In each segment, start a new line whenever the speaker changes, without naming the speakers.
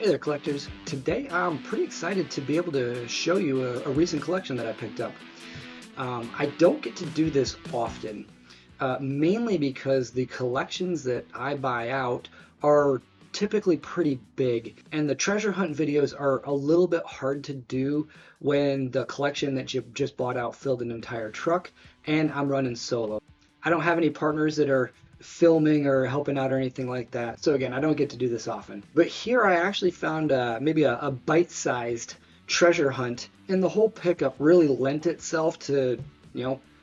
Hey there, collectors. Today I'm pretty excited to be able to show you a recent collection that I picked up. I don't get to do this often, mainly because the collections that I buy out are typically pretty big, and the treasure hunt videos are a little bit hard to do when the collection that you just bought out filled an entire truck and I'm running solo. I don't have any partners that are filming or helping out or anything like that. So again, I don't get to do this often. But here I actually found maybe a bite-sized treasure hunt, and the whole pickup really lent itself to,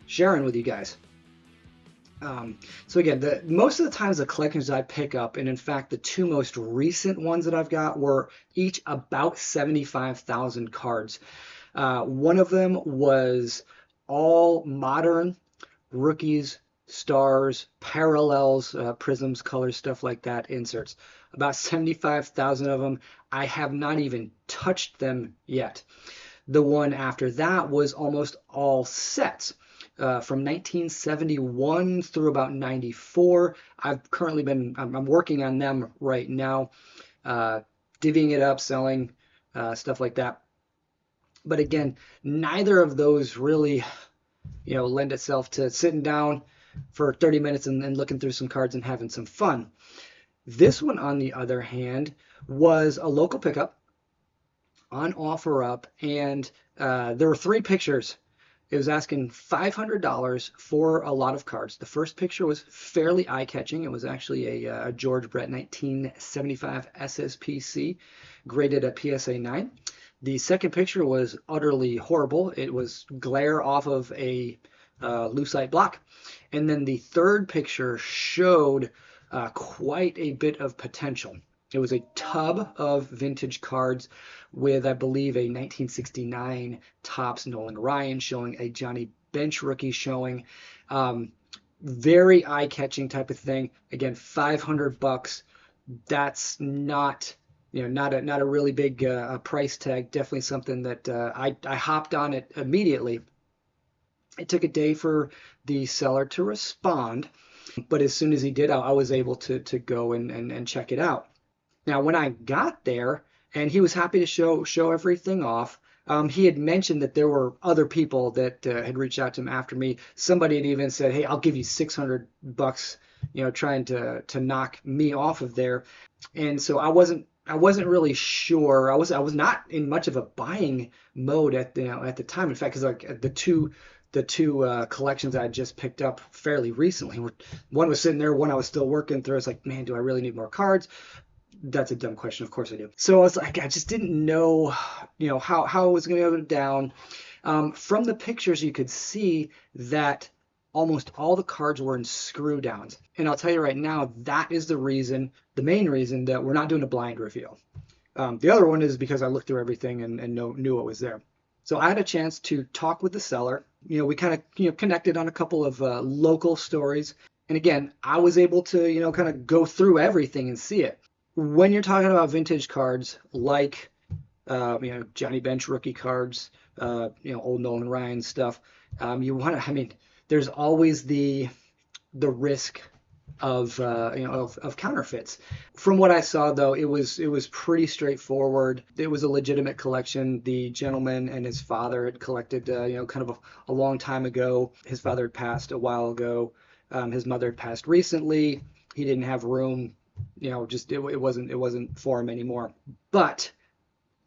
sharing with you guys. So again, most of the times the collections I pick up, and in fact the two most recent ones that I've got were each about 75,000 cards. One of them was all modern rookies, stars, parallels, prisms, colors, stuff like that, inserts. About 75,000 of them. I have not even touched them yet. The one after that was almost all sets. From 1971 through about 94. I'm working on them right now, divvying it up, selling, stuff like that. But again, neither of those really, lend itself to sitting down for 30 minutes and looking through some cards and having some fun. This one, on the other hand, was a local pickup on OfferUp, and there were three pictures. It was asking $500 for a lot of cards. The first picture was fairly eye-catching. It was actually a George Brett 1975 SSPC, graded at PSA 9. The second picture was utterly horrible. It was glare off of a lucite block. And then the third picture showed quite a bit of potential. It was a tub of vintage cards with, I believe, a 1969 Topps Nolan Ryan showing, a Johnny Bench rookie showing. Very eye-catching type of thing. Again, $500. That's not, not a really big price tag. Definitely something that I hopped on it immediately. It took a day for the seller to respond, but as soon as he did, I was able to go and check it out. Now, when I got there, and he was happy to show everything off, he had mentioned that there were other people that had reached out to him after me. Somebody had even said, "Hey, I'll give you $600," trying to knock me off of there. And so I wasn't really sure. I was not in much of a buying mode at the time. In fact, because like the two collections I just picked up fairly recently, one was sitting there, one I was still working through. I was like, man, do I really need more cards? That's a dumb question. Of course I do. So I was like, I just didn't know, how it was going to go down. From the pictures, you could see that almost all the cards were in screw downs. And I'll tell you right now, that is the main reason that we're not doing a blind reveal. The other one is because I looked through everything and knew what was there. So I had a chance to talk with the seller. We kind of, connected on a couple of local stories. And again, I was able to, kind of go through everything and see it. When you're talking about vintage cards like, Johnny Bench rookie cards, old Nolan Ryan stuff, you want to, there's always the risk of counterfeits. From what I saw, though, it was pretty straightforward. It was a legitimate collection. The gentleman and his father had collected, kind of a long time ago. His father had passed a while ago. His mother had passed recently. He didn't have room. It wasn't for him anymore. But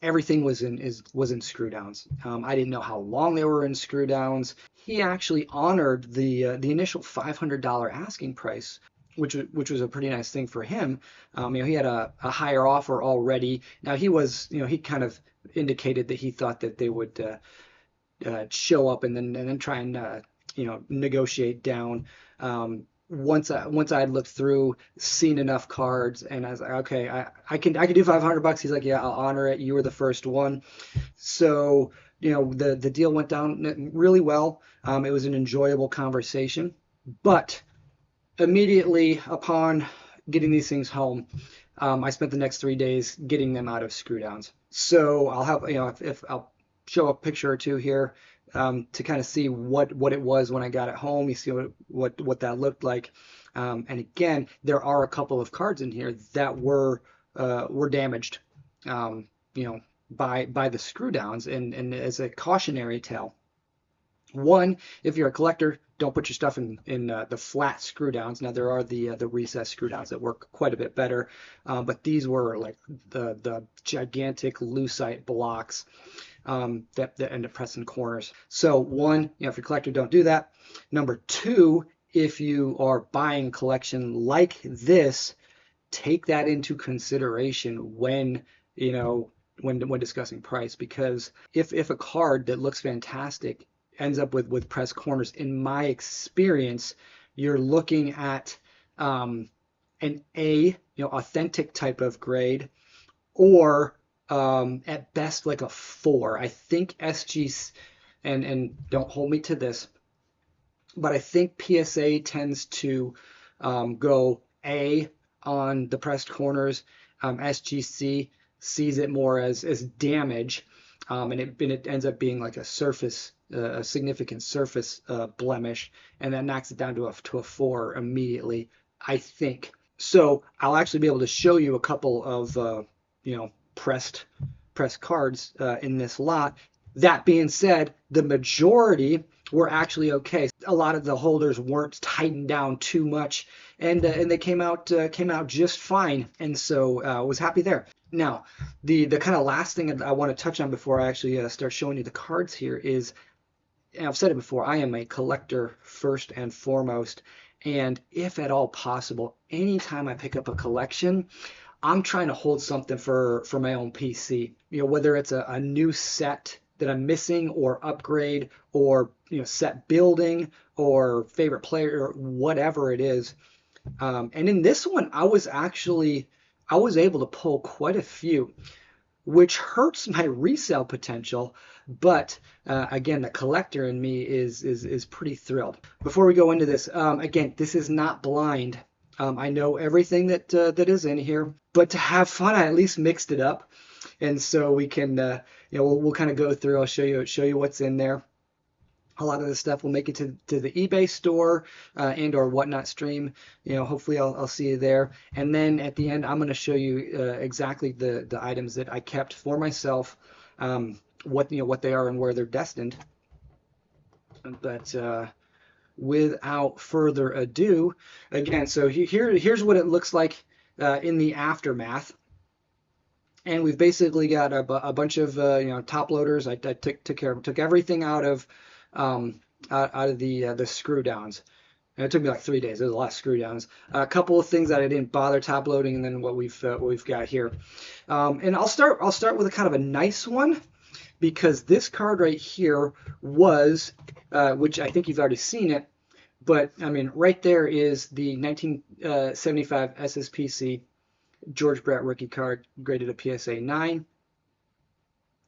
everything was in screw downs. I didn't know how long they were in screw downs. He actually honored the initial $500 asking price, which was a pretty nice thing for him. He had a higher offer already. Now he kind of indicated that he thought that they would show up and then try and negotiate down. Once I had looked through, seen enough cards, and I was like, okay, I can do $500. He's like, yeah, I'll honor it. You were the first one. So, the deal went down really well. It was an enjoyable conversation, but immediately upon getting these things home, I spent the next 3 days getting them out of screw downs. So I'll have, if I'll show a picture or two here, to kind of see what it was when I got it home. You see what that looked like. And again, there are a couple of cards in here that were damaged. you know, by the screw downs, and as a cautionary tale. One, if you're a collector, don't put your stuff in the flat screw downs. Now there are the recessed screw downs that work quite a bit better, but these were like the gigantic lucite blocks that end up pressing corners. So one, if you're a collector, don't do that. Number two, if you are buying a collection like this, take that into consideration when when discussing price, because if a card that looks fantastic ends up with pressed corners, in my experience, you're looking at an authentic type of grade, or at best like a 4. I think SG, and don't hold me to this, but I think PSA tends to go A on the pressed corners. SGC sees it more as damage, and it ends up being like a significant surface blemish, and that knocks it down to a 4 immediately, I think. So I'll actually be able to show you a couple of pressed cards in this lot. That being said, the majority were actually okay. A lot of the holders weren't tightened down too much, and they came out just fine, and so was happy there. Now, the kind of last thing I want to touch on before I actually start showing you the cards here is, and I've said it before, I am a collector first and foremost, and if at all possible, anytime I pick up a collection, I'm trying to hold something for my own PC. Whether it's a new set that I'm missing, or upgrade, or set building, or favorite player, or whatever it is. And in this one, I was able to pull quite a few, which hurts my resale potential. But again, the collector in me is pretty thrilled. Before we go into this, again, this is not blind. I know everything that is in here, but to have fun, I at least mixed it up, and so we can we'll kind of go through. I'll show you what's in there. A lot of this stuff will make it to the eBay store and or whatnot stream. Hopefully I'll see you there. And then at the end, I'm going to show you exactly the items that I kept for myself, what they are and where they're destined. But without further ado, again, so here's what it looks like in the aftermath. And we've basically got a bunch of top loaders. I took care of, took everything out of the screw downs. And it took me like 3 days. There's a lot of screw downs. A couple of things that I didn't bother top loading, and then what we've got here. And I'll start with a kind of a nice one, because this card right here was, which I think you've already seen it, but I mean, right there is the 1975 SSPC George Brett rookie card, graded a PSA 9.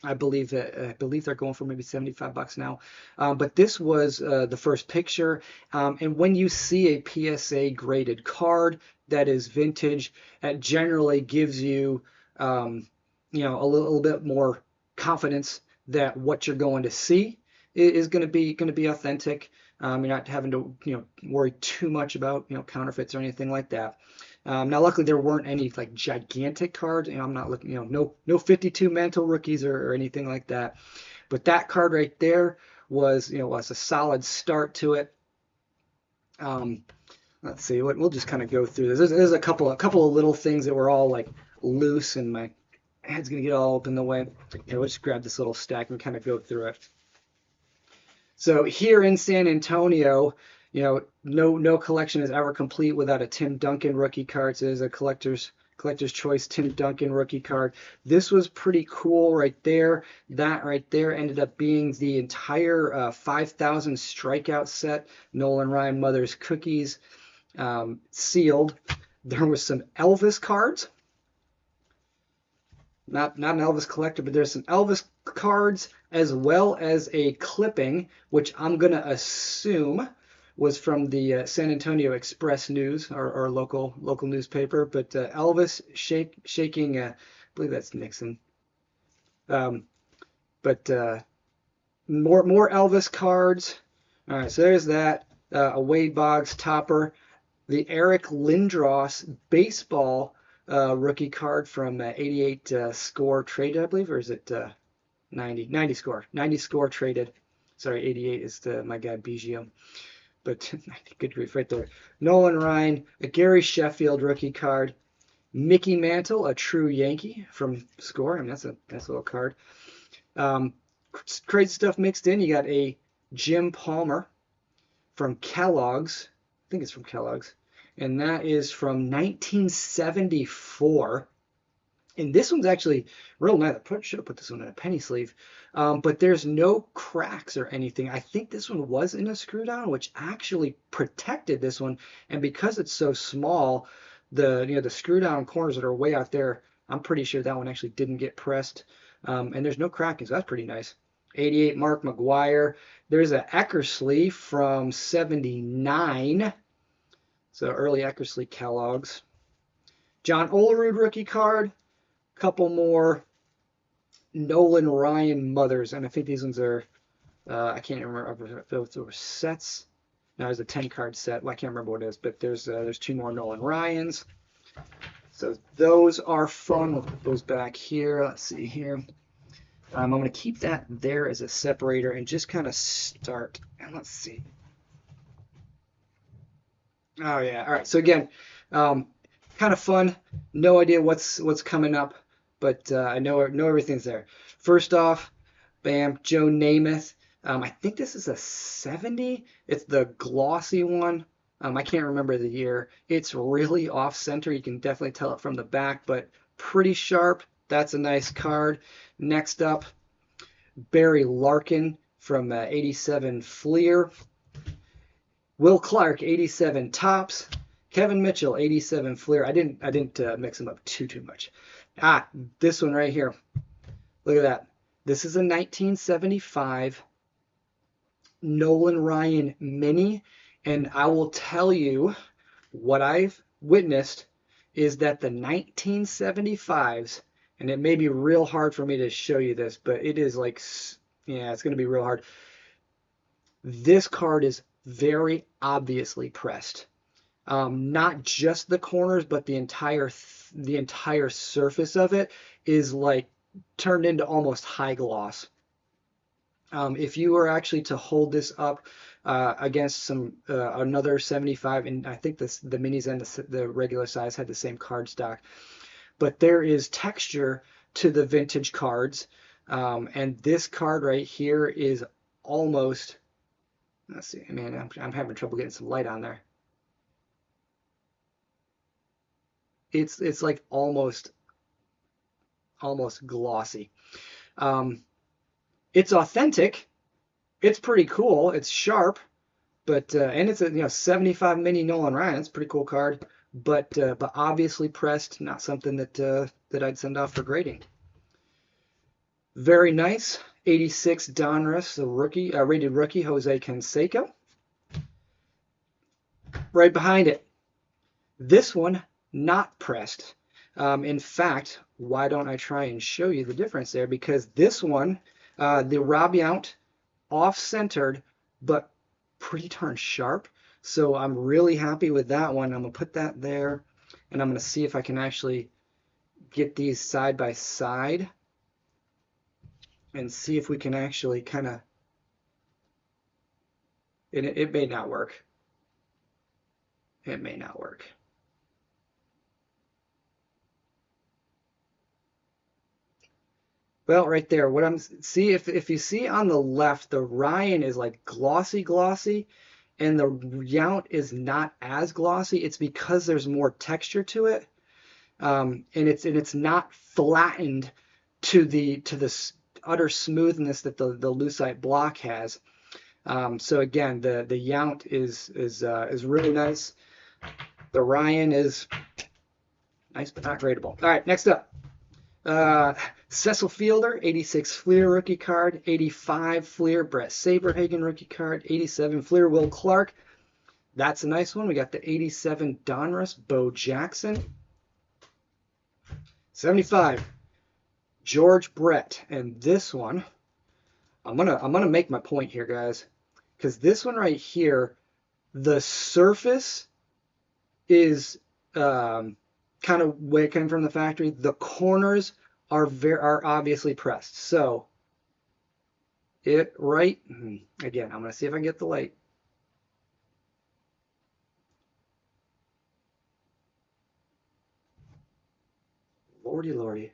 I believe they're going for maybe $75 now. But this was the first picture. And when you see a PSA graded card that is vintage, it generally gives you a little bit more confidence that what you're going to see is going to be authentic. You're not having to worry too much about counterfeits or anything like that. Now, luckily, there weren't any like gigantic cards. I'm not looking, no 52 mantle rookies or anything like that. But that card right there was a solid start to it. Let's see. We'll just kind of go through this. There's a couple of little things that were all like loose, and my head's gonna get all up in the way. We'll just grab this little stack and kind of go through it. So here in San Antonio, no collection is ever complete without a Tim Duncan rookie card. So there's a collector's choice Tim Duncan rookie card. This was pretty cool right there. That right there ended up being the entire 5,000 strikeout set. Nolan Ryan Mother's Cookies, sealed. There was some Elvis cards. Not an Elvis collector, but there's some Elvis cards, as well as a clipping, which I'm going to assume was from the San Antonio Express News, our local newspaper. But Elvis shaking, I believe that's Nixon. But more Elvis cards. All right, so there's that. A Wade Boggs topper. The Eric Lindros baseball rookie card from 88 score traded, I believe, or is it 90 score? 90 score traded. Sorry, 88 is my guy Biggio. But good grief, right there. Nolan Ryan, a Gary Sheffield rookie card. Mickey Mantle, a true Yankee from Score. I mean, that's a nice little card. Crazy stuff mixed in. You got a Jim Palmer from Kellogg's. I think it's from Kellogg's. And that is from 1974. And this one's actually real nice. I should have put this one in a penny sleeve. But there's no cracks or anything. I think this one was in a screw down, which actually protected this one. And because it's so small, the screw down corners that are way out there, I'm pretty sure that one actually didn't get pressed. And there's no cracking, so that's pretty nice. 88 Mark McGuire. There's an Eckersley from 79. So early Eckersley Kellogg's. John Olerud rookie card. Couple more Nolan Ryan mothers, and I think these ones are I can't remember if those were sets. No, there's a 10 card set. Well, I can't remember what it is, but there's 2 more Nolan Ryans. So those are fun. We'll put those back here. Let's see here. I'm going to keep that there as a separator and just kind of start. And let's see. Oh yeah. All right. So again, kind of fun. No idea what's coming up, but I know everything's there. First off, bam, Joe Namath. I think this is a 70. It's the glossy one. I can't remember the year. It's really off center. You can definitely tell it from the back, but pretty sharp. That's a nice card. Next up, Barry Larkin from 87 Fleer. Will Clark, 87 Tops. Kevin Mitchell, 87 Fleer. I didn't mix them up too much. This one right here. Look at that. This is a 1975 Nolan Ryan Mini, and I will tell you what I've witnessed is that the 1975s, and it may be real hard for me to show you this, but it is like, yeah, it's going to be real hard. This card is very obviously pressed. Not just the corners, but the entire surface of it is like turned into almost high gloss. If you were actually to hold this up against another 75, and I think the minis and the regular size had the same card stock, but there is texture to the vintage cards, and this card right here is almost. Let's see, man, I'm having trouble getting some light on there. It's like almost glossy. It's authentic. It's pretty cool. It's sharp, but and it's a 75 mini Nolan Ryan. It's a pretty cool card, but obviously pressed. Not something that I'd send off for grading. Very nice. 86 Donruss, the rookie, rated rookie, Jose Canseco. Right behind it, this one not pressed. In fact, why don't I try and show you the difference there? Because this one, the Rob Yount, off-centered, but pretty darn sharp. So I'm really happy with that one. I'm going to put that there, and I'm going to see if I can actually get these side by side and see if we can actually kind of, and it may not work. It may not work. Well, right there, see if you see on the left, the Ryan is like glossy, and the Yount is not as glossy. It's because there's more texture to it, and it's not flattened to the utter smoothness that the lucite block has. So again, the Yount is really nice. The Ryan is nice but not gradable. All right, next up. Cecil Fielder, 86 Fleer rookie card, 85 Fleer Brett Saberhagen rookie card, 87 Fleer Will Clark. That's a nice one. We got the 87 Donruss Bo Jackson, 75 George Brett, and this one, I'm gonna make my point here, guys, because this one right here, the surface is kind kind of way it came from the factory. The corners are obviously pressed. So again, I'm going to see if I can get the light. Lordy, lordy.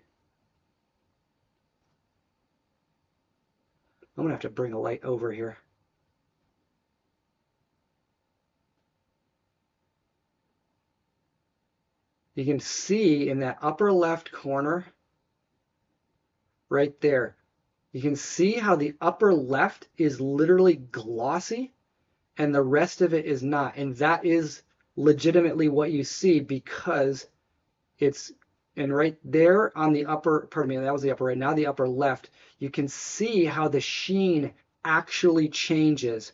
I'm going to have to bring a light over here. You can see in that upper left corner, right there, you can see how the upper left is literally glossy and the rest of it is not. And that is legitimately what you see because it's, and right there on the upper, pardon me, that was the upper right, now the upper left, you can see how the sheen actually changes.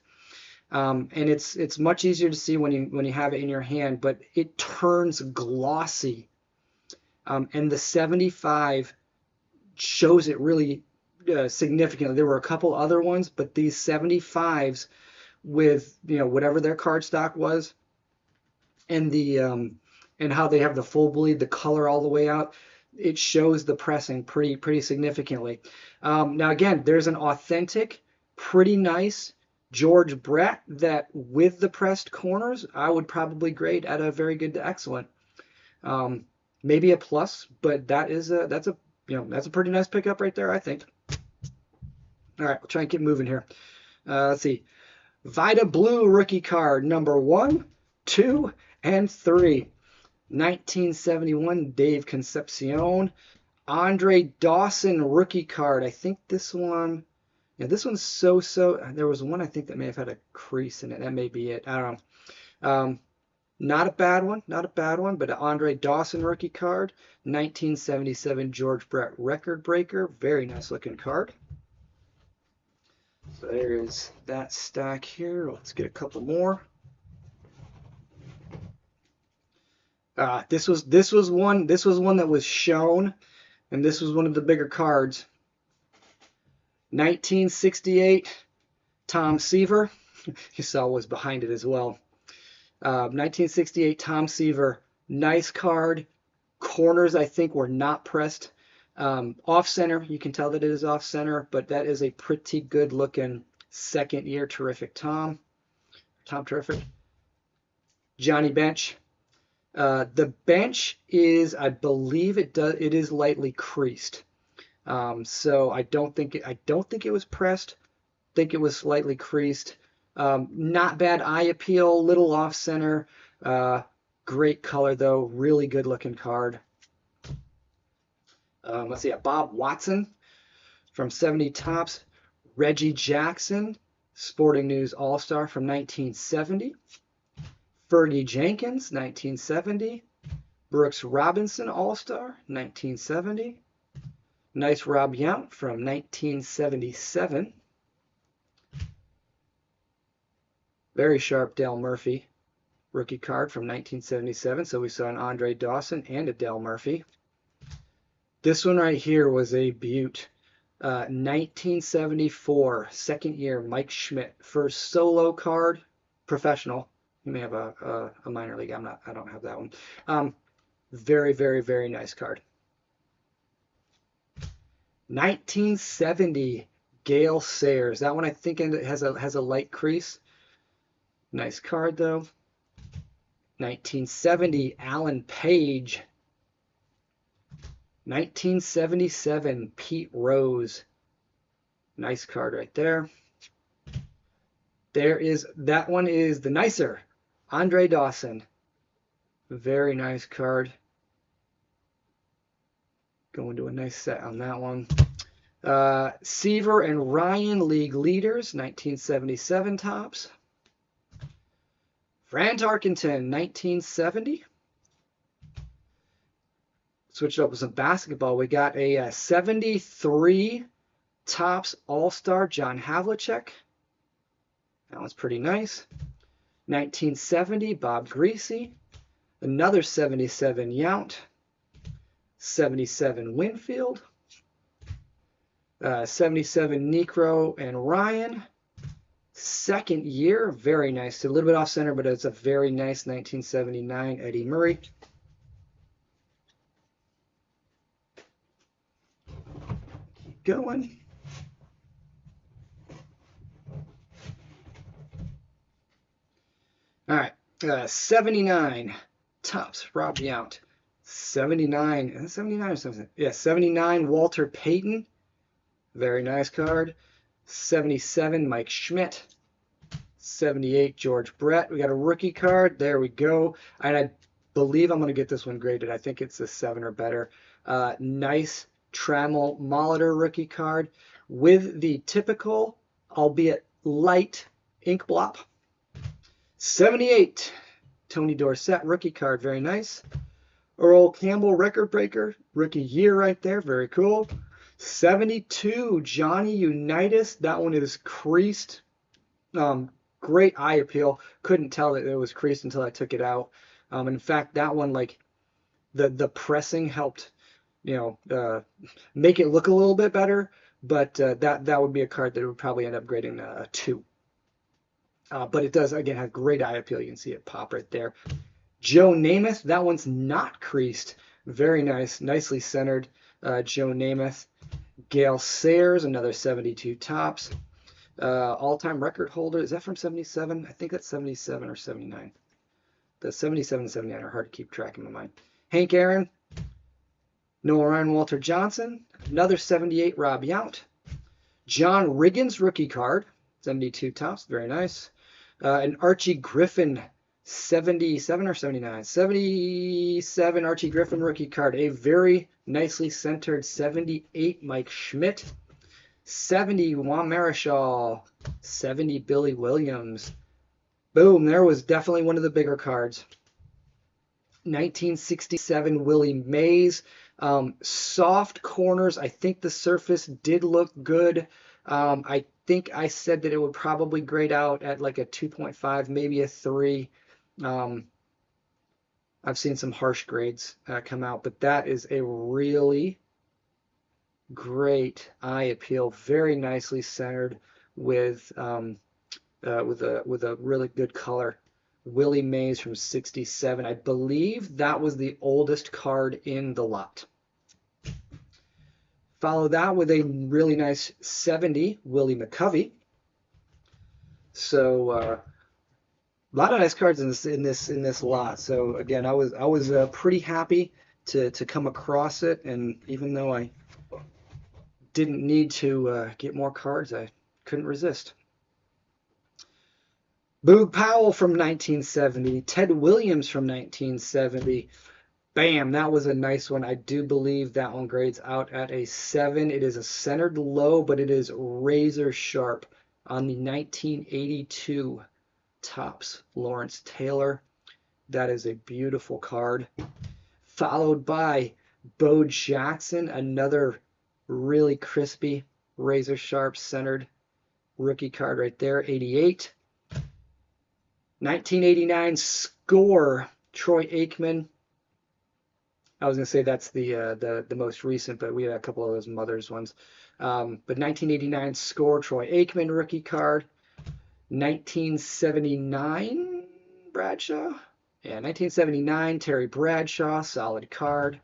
And it's much easier to see when you have it in your hand, but it turns glossy. And the 75 shows it really significantly. There were a couple other ones, but these 75s with whatever their cardstock was, and the and how they have the full bleed, the color all the way out, it shows the pressing pretty significantly. Now again, there's an authentic, pretty nice George Brett that with the pressed corners, I would probably grade at a very good to excellent. Maybe a plus, but that's a pretty nice pickup right there, I think. All right, we'll try and keep moving here. Let's see. Vida Blue rookie card number 1, 2, and 3. 1971 Dave Concepcion. Andre Dawson rookie card. I think this one, this one's so. There was one I think that may have had a crease in it. That may be it. I don't know. Not a bad one, but an Andre Dawson rookie card. 1977 George Brett record breaker. Very nice looking card. So there is that stack here. Let's get a couple more. This was one that was shown, and this was one of the bigger cards. 1968 Tom Seaver. You saw what was behind it as well. 1968 Tom Seaver. Nice card. Corners I think were not pressed. Off center, you can tell that it is off center, but that is a pretty good looking second year terrific Tom Terrific. Johnny Bench. The bench is, I believe it is lightly creased. So I don't think it was pressed. I think it was slightly creased. Not bad eye appeal, little off center. Great color though, really good looking card. Let's see, Bob Watson from 70 Topps. Reggie Jackson, Sporting News All-Star from 1970. Fergie Jenkins, 1970. Brooks Robinson All-Star, 1970. Nice Rob Yount from 1977. Very sharp Dale Murphy rookie card from 1977. So we saw an Andre Dawson and a Dale Murphy. This one right here was a beaut. 1974, second year, Mike Schmidt. First solo card, professional. You may have a minor league. I don't have that one. Very, very, very nice card. 1970, Gale Sayers. That one I think has a light crease. Nice card though. 1970, Alan Page. 1977, Pete Rose. Nice card right there. That one is the nicer, Andre Dawson. Very nice card. Going to a nice set on that one. Seaver and Ryan, league leaders, 1977 Topps. Fran Tarkenton, 1970. Switch it up with some basketball. We got a 73 Topps All-Star John Havlicek. That one's pretty nice. 1970 Bob Greasy. Another 77 Yount. 77 Winfield. 77 Necro and Ryan. Second year, very nice. A little bit off center, but it's a very nice 1979 Eddie Murray. going. All right, 79 Topps, Rob Yount. 79, 79 or something. Yeah, 79 Walter Payton. Very nice card. 77 Mike Schmidt. 78 George Brett. We got a rookie card. There we go. And I believe I'm going to get this one graded. I think it's a 7 or better. Nice Trammell Molitor rookie card with the typical, albeit light, ink blop. 78 Tony Dorsett rookie card. Very nice. Earl Campbell record breaker. Rookie year right there. Very cool. 72 Johnny Unitas. That one is creased. Great eye appeal. Couldn't tell that it was creased until I took it out. In fact, that one, like the pressing helped, make it look a little bit better. But that would be a card that would probably end up grading a 2. But it does, again, have great eye appeal. You can see it pop right there. Joe Namath, that one's not creased. Very nice, nicely centered. Joe Namath. Gale Sayers, another 72 Topps. All-time record holder, is that from 77? I think that's 77 or 79. The 77 and 79 are hard to keep track in my mind. Hank Aaron, Noah Ryan, Walter Johnson, another 78 Rob Yount. John Riggins rookie card, 72 Topps, very nice. An Archie Griffin, 77 or 79? 77 Archie Griffin rookie card, a very nicely centered 78 Mike Schmidt. 70 Juan Marichal, 70 Billy Williams. Boom, there was definitely one of the bigger cards. 1967 Willie Mays. Soft corners. I think the surface did look good. I think I said that it would probably grade out at like a 2.5, maybe a 3. I've seen some harsh grades come out, but that is a really great eye appeal, very nicely centered with a really good color. Willie Mays from 67. I believe that was the oldest card in the lot. Follow that with a really nice 70 Willie McCovey. So a lot of nice cards in this lot. So again, I was pretty happy to come across it, and even though I didn't need to get more cards, I couldn't resist. Boog Powell from 1970, Ted Williams from 1970. Bam, that was a nice one. I do believe that one grades out at a 7. It is a centered low, but it is razor sharp on the 1982 Topps Lawrence Taylor. That is a beautiful card. Followed by Bo Jackson, another really crispy, razor sharp centered rookie card right there, 88. 1989 Score, Troy Aikman. I was going to say that's the most recent, but we had a couple of those Mothers ones. But 1989 Score, Troy Aikman rookie card. 1979 Bradshaw. Yeah, 1979 Terry Bradshaw, solid card.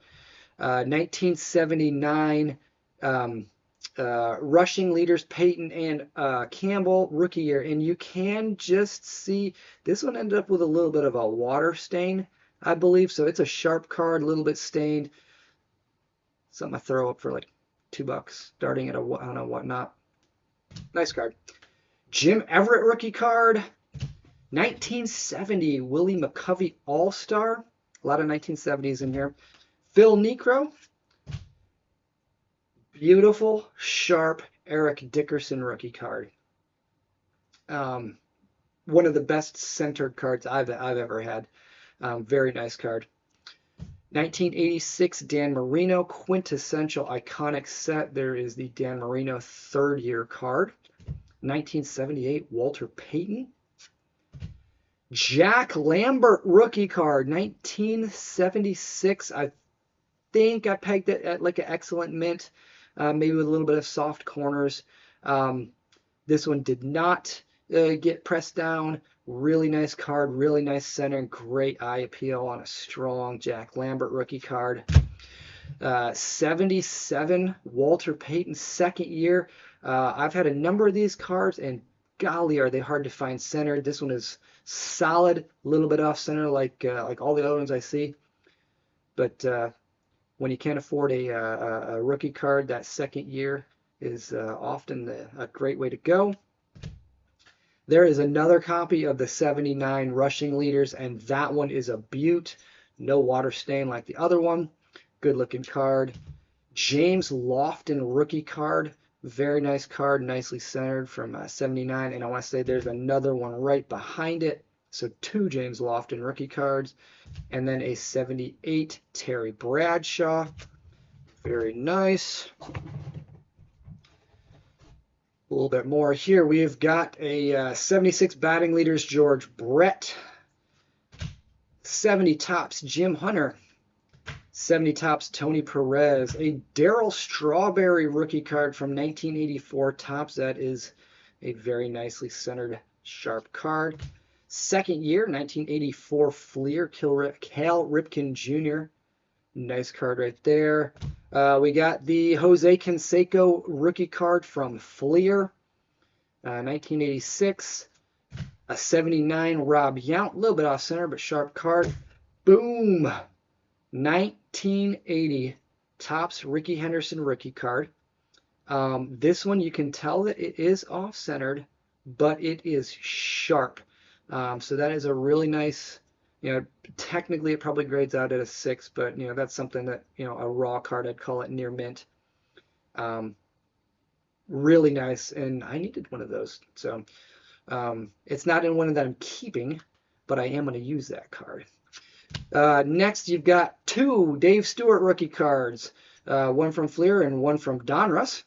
1979 rushing leaders Peyton and Campbell rookie year, and you can just see this one ended up with a little bit of a water stain, I believe. So it's a sharp card, a little bit stained. Something I throw up for like $2, starting at a I don't know whatnot. Nice card. Jim Everett rookie card. 1970 Willie McCovey All-Star. A lot of 1970s in here. Phil Necro. Beautiful, sharp Eric Dickerson rookie card. One of the best centered cards I've ever had. Very nice card. 1986 Dan Marino quintessential iconic set. There is the Dan Marino third year card. 1978 Walter Payton. Jack Lambert rookie card. 1976. I think I pegged it at like an excellent mint. Maybe with a little bit of soft corners. This one did not get pressed down. Really nice card, really nice center, great eye appeal on a strong Jack Lambert rookie card. 77 Walter Payton, second year. I've had a number of these cards, and golly, are they hard to find centered. This one is solid, a little bit off center like all the other ones I see. But when you can't afford a rookie card, that second year is often a great way to go. There is another copy of the 79 rushing leaders, and that one is a beaut. No water stain like the other one. Good looking card. James Lofton rookie card. Very nice card, nicely centered from 79. And I want to say there's another one right behind it. So 2 James Lofton rookie cards. And then a 78 Terry Bradshaw. Very nice. A little bit more here. We've got a 76 batting leaders George Brett. 70 tops Jim Hunter. 70 tops Tony Perez. A Darryl Strawberry rookie card from 1984 tops. That is a very nicely centered, sharp card. Second year, 1984 Fleer, Cal Ripken Jr. Nice card right there. We got the Jose Canseco rookie card from Fleer, 1986. A 79 Rob Yount, a little bit off center, but sharp card. Boom! 1980 Topps Rickey Henderson rookie card. This one you can tell that it is off-centered, but it is sharp. So that is a really nice, technically it probably grades out at a 6, but that's something that, a raw card, I'd call it near mint. Really nice, and I needed one of those. So it's not in one that I'm keeping, but I am going to use that card. Next, you've got 2 Dave Stewart rookie cards, one from Fleer and one from Donruss.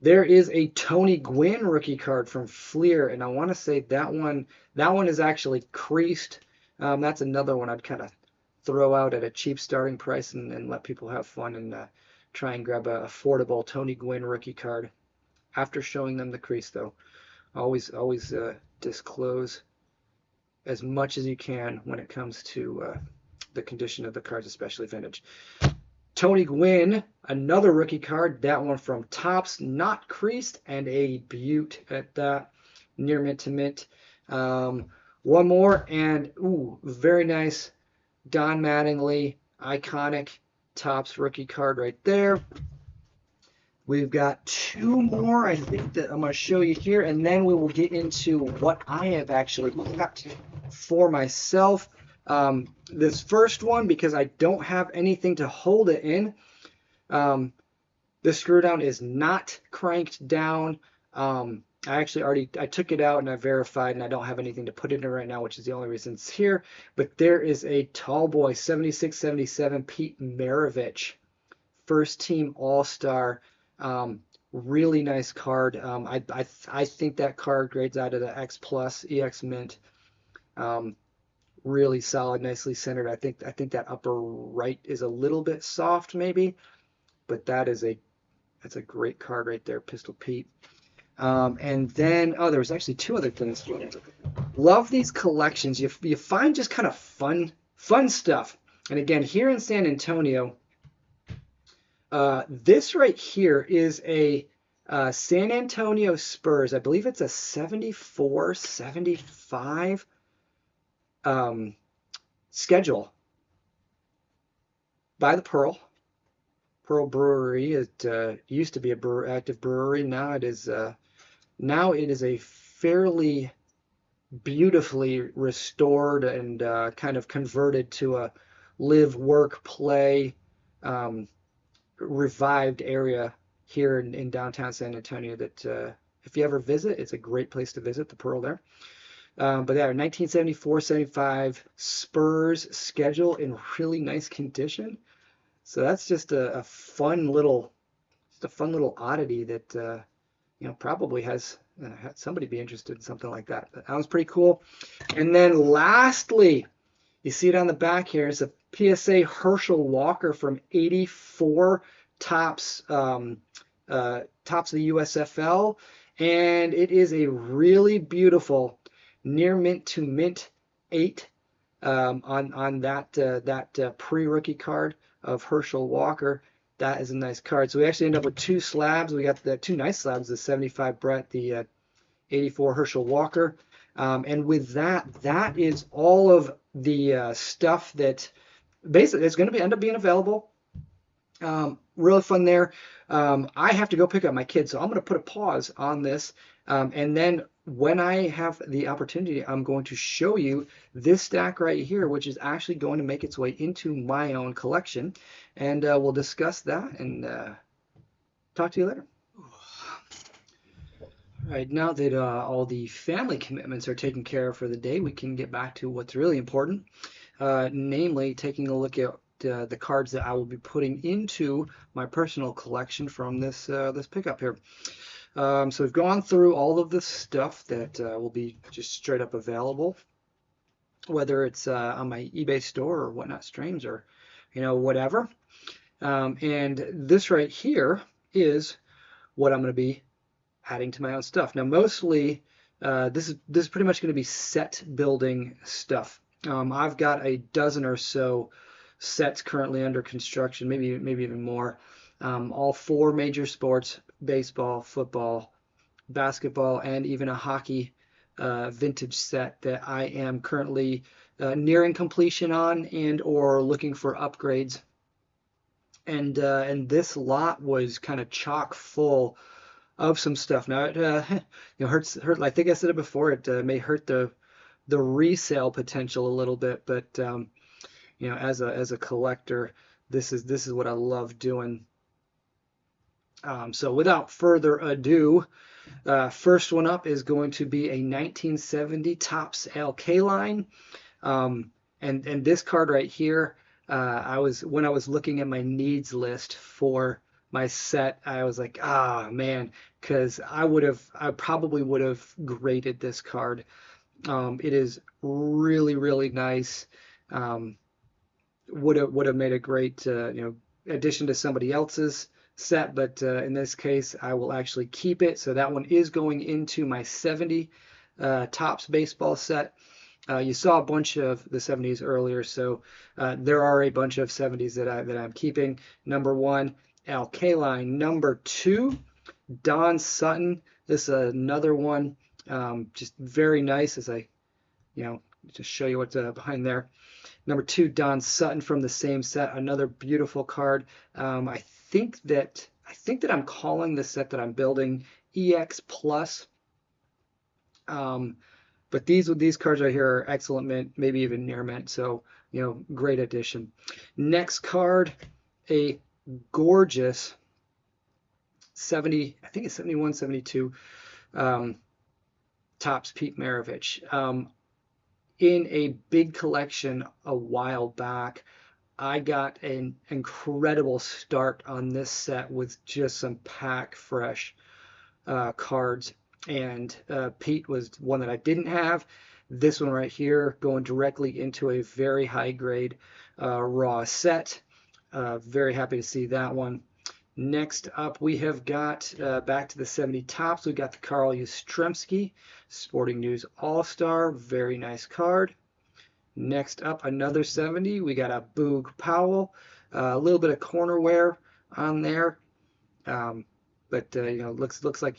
There is a Tony Gwynn rookie card from Fleer, and I want to say that one is actually creased. That's another one I'd kind of throw out at a cheap starting price and let people have fun and try and grab an affordable Tony Gwynn rookie card after showing them the crease, though. Always disclose as much as you can when it comes to the condition of the cards, especially vintage. Tony Gwynn, another rookie card, that one from Topps, not creased, and a beaut at that, near mint to mint. One more, and very nice Don Mattingly, iconic Topps rookie card right there. We've got 2 more, I think, that I'm going to show you here, and then we will get into what I have actually got for myself. This first one, because I don't have anything to hold it in, the screw down is not cranked down. I took it out and I verified, and I don't have anything to put it in right now, which is the only reason it's here. But there is a tall boy, 76-77 Pete Maravich, first team All-Star. Really nice card. I think that card grades out of the X Plus EX Mint. Really solid, nicely centered. I think that upper right is a little bit soft, maybe, but that's a great card right there, Pistol Pete. And then there was actually 2 other things. Love these collections. You find just kind of fun stuff. And again, here in San Antonio, this right here is a San Antonio Spurs. I believe it's a 74-75 schedule by the Pearl Brewery. It used to be a active brewery. Now it is a fairly beautifully restored and kind of converted to a live, work, play revived area here in downtown San Antonio that if you ever visit, it's a great place to visit, the Pearl there. But yeah, 1974-75 Spurs schedule in really nice condition. So that's just a fun little oddity that probably has somebody be interested in something like that. That was pretty cool. And then lastly, you see it on the back here. It's a PSA Herschel Walker from 84 Topps of the USFL, and it is a really beautiful near mint to mint 8 on that pre-rookie card of Herschel Walker. That is a nice card. So we actually end up with two slabs. We got the two nice slabs, the 75 Brett, the 84 Herschel Walker. And with that, that is all of the stuff that basically is going to end up being available. Really fun there. I have to go pick up my kids, so I'm going to put a pause on this. And then when I have the opportunity, I'm going to show you this stack right here, which is actually going to make its way into my own collection. And we'll discuss that and talk to you later. All right, now that all the family commitments are taken care of for the day, we can get back to what's really important, namely taking a look at the cards that I will be putting into my personal collection from this pickup here. So we've gone through all of the stuff that will be just straight up available, whether it's on my eBay store or Whatnot Streams or whatever. And this right here is what I'm going to be adding to my own stuff. Now, mostly this is pretty much going to be set building stuff. I've got a dozen or so sets currently under construction, maybe even more. All four major sports: baseball, football, basketball, and even a hockey vintage set that I am currently nearing completion on and or looking for upgrades. And this lot was kind of chock full of some stuff. Now it hurt. I think I said it before. It may hurt the resale potential a little bit, but as a collector, this is what I love doing. So without further ado, first one up is going to be a 1970 Topps LK line, and this card right here. When I was looking at my needs list for my set, I was like, man, because I probably would have graded this card. It is really, really nice. Would have made a great addition to somebody else's set, but in this case, I will actually keep it. So that one is going into my 70 Topps baseball set. You saw a bunch of the 70s earlier, so there are a bunch of 70s that I'm keeping. Number one, LK line. Number two, Don Sutton. This is another one, just very nice. As I, just show you what's behind there. Number two, Don Sutton from the same set. Another beautiful card. I think that I'm calling the set that I'm building EX Plus. But these cards right here are excellent mint, maybe even near mint. So, great addition. Next card, a gorgeous 70, I think it's 71, 72, Topps Pete Maravich. In a big collection a while back, I got an incredible start on this set with just some pack fresh cards. And Pete was one that I didn't have. This one right here going directly into a very high grade raw set. Very happy to see that one. Next up, we have got back to the 70 Topps. We've got the Carl Yastrzemski Sporting News All-Star. Very nice card. Next up, another 70. We got a Boog Powell. A little bit of corner wear on there. But looks like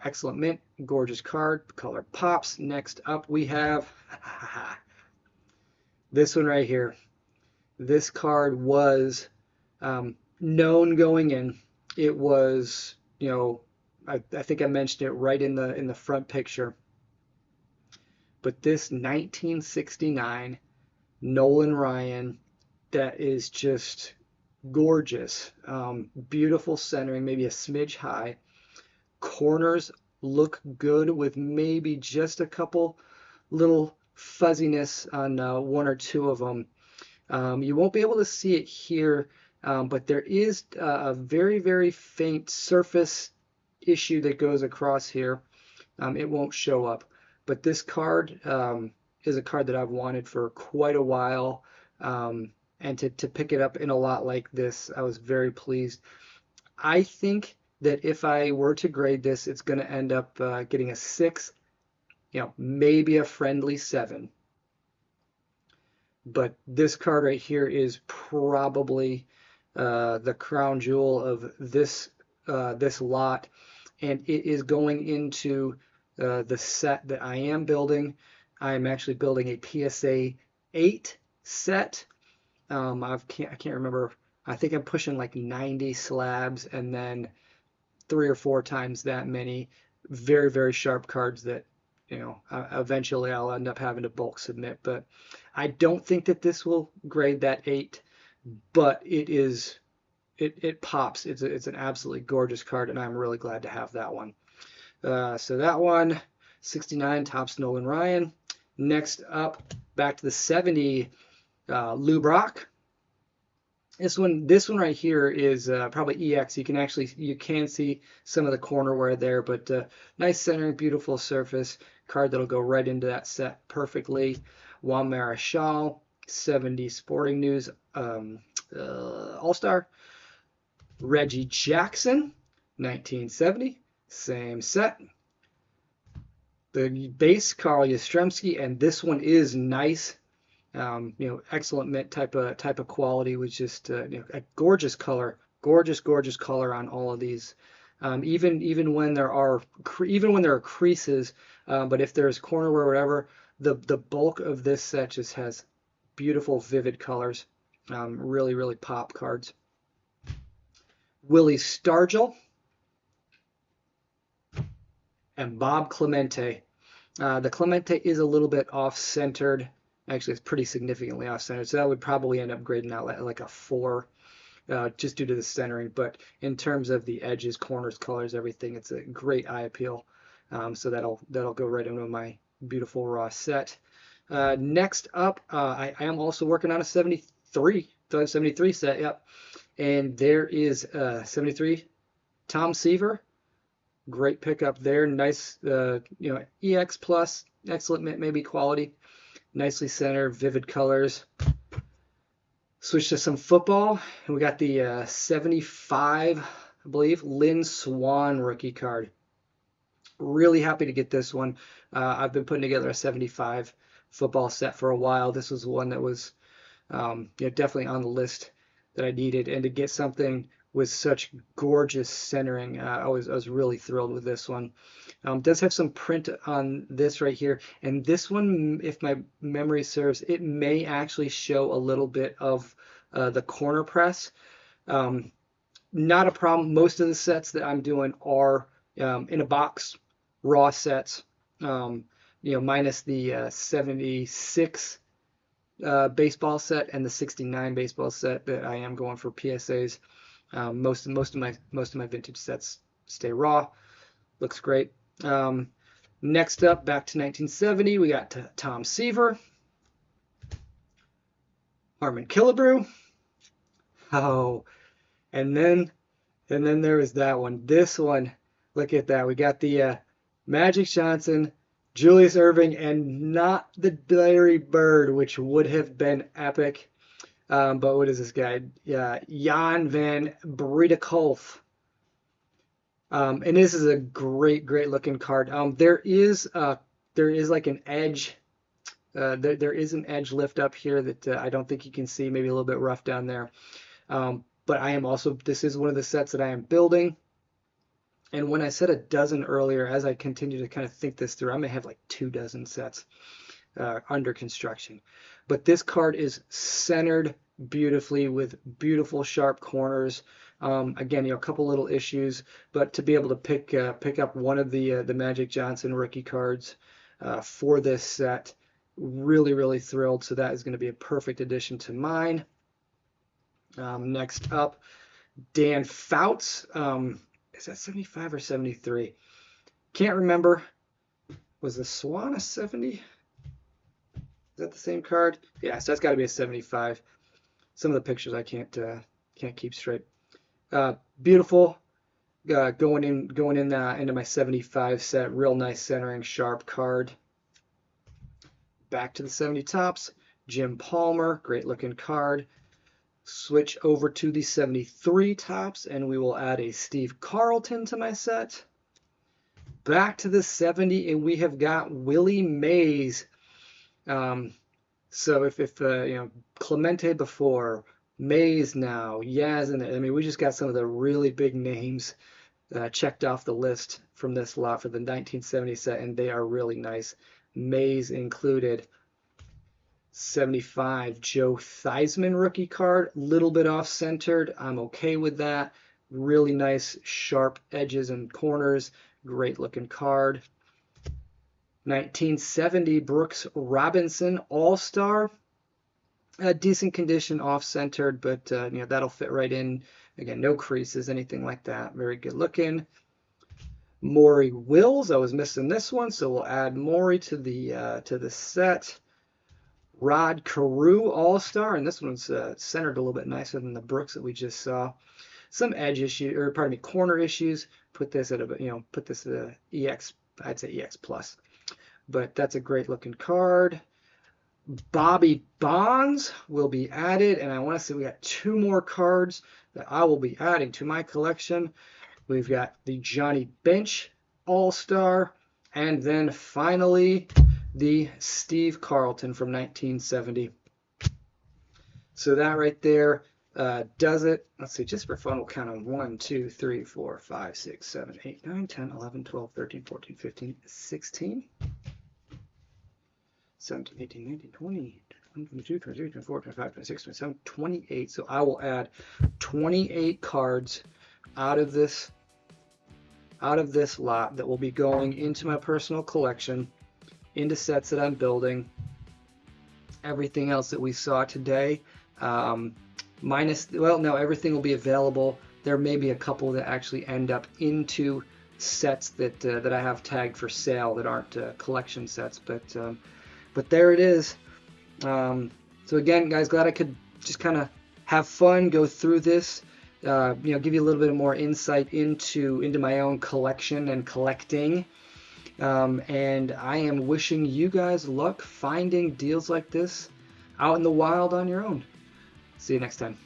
excellent mint, gorgeous card, color pops. Next up we have this one right here. This card was known going in. It was, I think I mentioned it right in the front picture. But this 1969 Nolan Ryan, that is just gorgeous. Beautiful centering, maybe a smidge high. Corners look good with maybe just a couple little fuzziness on one or two of them. You won't be able to see it here, but there is a very, very faint surface issue that goes across here. It won't show up, but this card is a card that I've wanted for quite a while, and to pick it up in a lot like this, I was very pleased. I think that if I were to grade this, it's going to end up getting a 6, maybe a friendly 7. but this card right here is probably the crown jewel of this lot, and it is going into the set that I am building. I am actually building a PSA 8 set. I can't remember. I think I'm pushing like 90 slabs and then 3 or 4 times that many very, very sharp cards that, eventually I'll end up having to bulk submit. But I don't think that this will grade that 8, but it pops. It's an absolutely gorgeous card, and I'm really glad to have that one. So that one, 69 Topps Nolan Ryan. Next up, back to the 70 Lou Brock. This one right here is probably EX. You can see some of the corner wear there, but nice centering, beautiful surface card that'll go right into that set perfectly. Juan Marichal, 70 Sporting News All-Star. Reggie Jackson, 1970, same set. The base Carl Yastrzemski, and this one is nice. Excellent mint type of quality with just a gorgeous color, gorgeous color on all of these. Even when there are creases, but if there's corner wear or whatever, the bulk of this set just has beautiful, vivid colors. Really pop cards. Willie Stargell and Bob Clemente. The Clemente is a little bit off-centered. Actually, it's pretty significantly off-centered, so that would probably end up grading out like a 4, just due to the centering. But in terms of the edges, corners, colors, everything, it's a great eye appeal. So that'll go right into my beautiful raw set. Next up, I am also working on a 73 set. Yep, and there is 73 Tom Seaver. Great pickup there. Nice, EX plus, excellent maybe quality. Nicely centered, vivid colors. Switch to some football. We got the 75, I believe, Lynn Swan rookie card. Really happy to get this one. I've been putting together a 75 football set for a while. This was one that was definitely on the list that I needed, and to get something with such gorgeous centering, I was really thrilled with this one. Does have some print on this right here, and this one, if my memory serves, it may actually show a little bit of the corner press. Not a problem. Most of the sets that I'm doing are in a box, raw sets, minus the 76 baseball set and the 69 baseball set that I am going for PSAs. Most of my vintage sets stay raw. Looks great. Next up, back to 1970, we got Tom Seaver, Harmon Killebrew. Oh, and then there was that one. This one, look at that. We got the Magic Johnson, Julius Erving, and not the Larry Bird, which would have been epic. But what is this guy? Jan van Bredekolf. And this is a great looking card. There is like an edge. There is an edge lift up here that I don't think you can see. Maybe a little bit rough down there. But this is one of the sets that I am building. And when I said a dozen earlier, as I continue to kind of think this through, I may have like 24 sets under construction. But this card is centered beautifully with beautiful sharp corners. Again, a couple little issues, but to be able to pick up one of the Magic Johnson rookie cards for this set, really thrilled. So that is going to be a perfect addition to mine. Next up, Dan Fouts. Is that 75 or 73? Can't remember. Was the Swan a 70? Is that the same card? Yeah, so that's got to be a 75. Some of the pictures I can't keep straight. Beautiful. Going into my 75 set. Real nice centering, sharp card. Back to the 70 Topps. Jim Palmer, great looking card. Switch over to the 73 Topps, and we will add a Steve Carlton to my set. Back to the 70, and we have got Willie Mays. So if you know, Clemente before, Mays now, Yaz, and I mean, we just got some of the really big names checked off the list from this lot for the 1970 set, and they are really nice. Mays included. 75 Joe Theismann rookie card, little bit off centered. I'm okay with that. Really nice sharp edges and corners. Great looking card. 1970 Brooks Robinson All-Star. Decent condition, off-centered, but you know, that'll fit right in. Again, no creases, anything like that. Very good looking. Maury Wills, I was missing this one, so we'll add Maury to the set. Rod Carew All-Star, and this one's centered a little bit nicer than the Brooks that we just saw. Some edge issue, or pardon me, corner issues. Put this at a, you know, put this at a EX, I'd say EX plus. But that's a great looking card. Bobby Bonds will be added, and I want to say we got two more cards that I will be adding to my collection. We've got the Johnny Bench All-Star, and then finally the Steve Carlton from 1970. So that right there does it. Let's see, just for fun, we'll count them 1, 2, 3, 4, 5, 6, 7, 8, 9, 10, 11, 12, 13, 14, 15, 16, 17, 18, 19, 20, 22, 23, 24, 25, 26, 27, 28. So I will add 28 cards out of this lot that will be going into my personal collection, into sets that I'm building. Everything else that we saw today, minus, well, no, everything will be available. There may be a couple that actually end up into sets that I have tagged for sale that aren't collection sets, but there it is. So again, guys, glad I could just kind of have fun, go through this, you know, give you a little bit more insight into my own collection and collecting. And I am wishing you guys luck finding deals like this out in the wild on your own. See you next time.